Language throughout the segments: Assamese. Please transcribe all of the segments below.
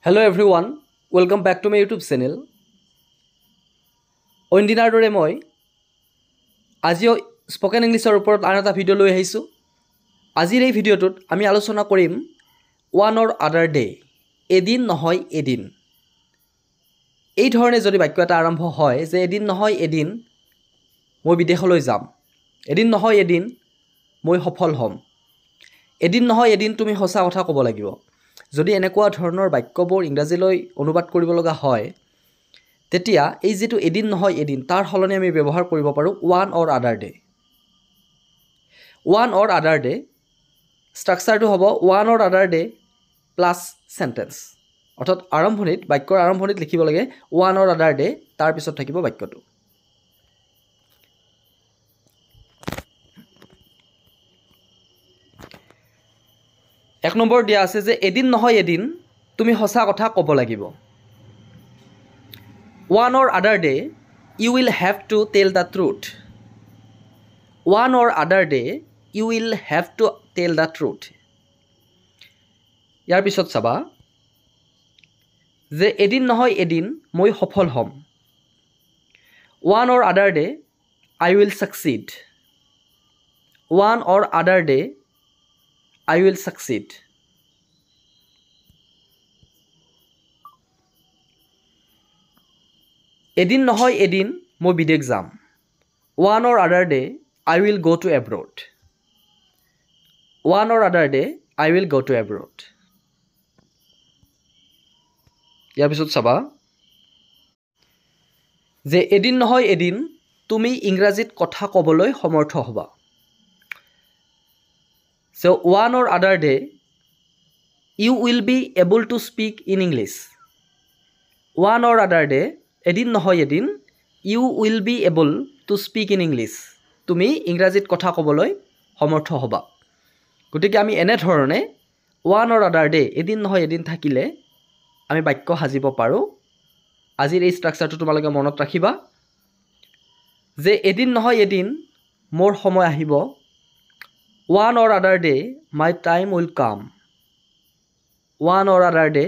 Hello everyone, welcome back to my YouTube channel. অইনদিনাৰ দৰে মই আজিও স্পকেন ইংলিছৰ ওপৰত আন এটা ভিডিঅ' লৈ আহিছোঁ। আজিৰ এই ভিডিঅ'টোত আমি আলোচনা কৰিম ওৱান অৰ আদাৰ ডে, এদিন নহয় এদিন। এই ধৰণে যদি বাক্য এটা আৰম্ভ হয় যে এদিন নহয় এদিন মই বিদেশলৈ যাম, এদিন নহয় এদিন মই সফল হ'ম, এদিন নহয় এদিন তুমি সঁচা কথা ক'ব লাগিব। যদি এনেকুৱা ধৰণৰ বাক্যবোৰ ইংৰাজীলৈ অনুবাদ কৰিব লগা হয় তেতিয়া এই যেটো এদিন নহয় এদিন তাৰ সলনি আমি ব্যৱহাৰ কৰিব পাৰোঁ one or other day. One or other day ষ্ট্ৰাকচাৰটো হ'ব one or other day plus sentence, অৰ্থাৎ আৰম্ভণিত বাক্যৰ আৰম্ভণিত লিখিব লাগে ওৱান অৰ আদাৰ ডে, তাৰ পিছত থাকিব বাক্যটো। এক নম্বৰ দিয়া আছে যে এদিন নহয় এদিন তুমি সঁচা কথা ক'ব লাগিব। One or other day you will have to tell the truth. One or other day you will have to tell the truth. ইয়াৰ পিছত চাবা যে এদিন নহয় এদিন মই সফল হ'ম। One or other day I will succeed. One or other day I will succeed. এদিন নহয় এদিন মই বিদেশ যাম। One or other day I will go to abroad. One or other day I will go to abroad. ইয়াৰ পিছত চাবা যে এদিন নহয় এদিন তুমি ইংৰাজীত কথা ক'বলৈ সমৰ্থ হ'বা। So one or other day you will be able to speak in English. One or other day এদিন নহয় এদিন you will be able to speak in English. তুমি ইংৰাজীত কথা ক'বলৈ সমৰ্থ হ'বা। গতিকে আমি এনেধৰণে ওৱান অৰ আদাৰ ডে এদিন নহয় এদিন থাকিলে আমি বাক্য সাজিব পাৰোঁ। আজিৰ এই ষ্ট্ৰাকচাৰটো তোমালোকে মনত ৰাখিবা যে এদিন নহয় এদিন মোৰ সময় আহিব। One or other day my time will come. One or other day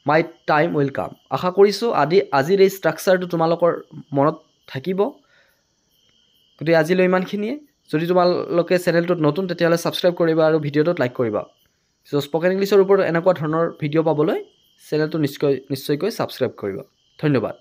my time will কাম। আশা কৰিছোঁ আজিৰ এই ষ্ট্ৰাকচাৰটো তোমালোকৰ মনত থাকিব। গতিকে আজিলৈ ইমানখিনিয়ে। যদি তোমালোকে চেনেলটোত নতুন তেতিয়াহ'লে ছাবস্ক্ৰাইব কৰিবা আৰু ভিডিঅ'টোত লাইক কৰিবা। চ' স্পকেন ইংলিছৰ ওপৰত এনেকুৱা ধৰণৰ ভিডিঅ' পাবলৈ চেনেলটো নিশ্চয়কৈ ছাবস্ক্ৰাইব কৰিবা। ধন্যবাদ।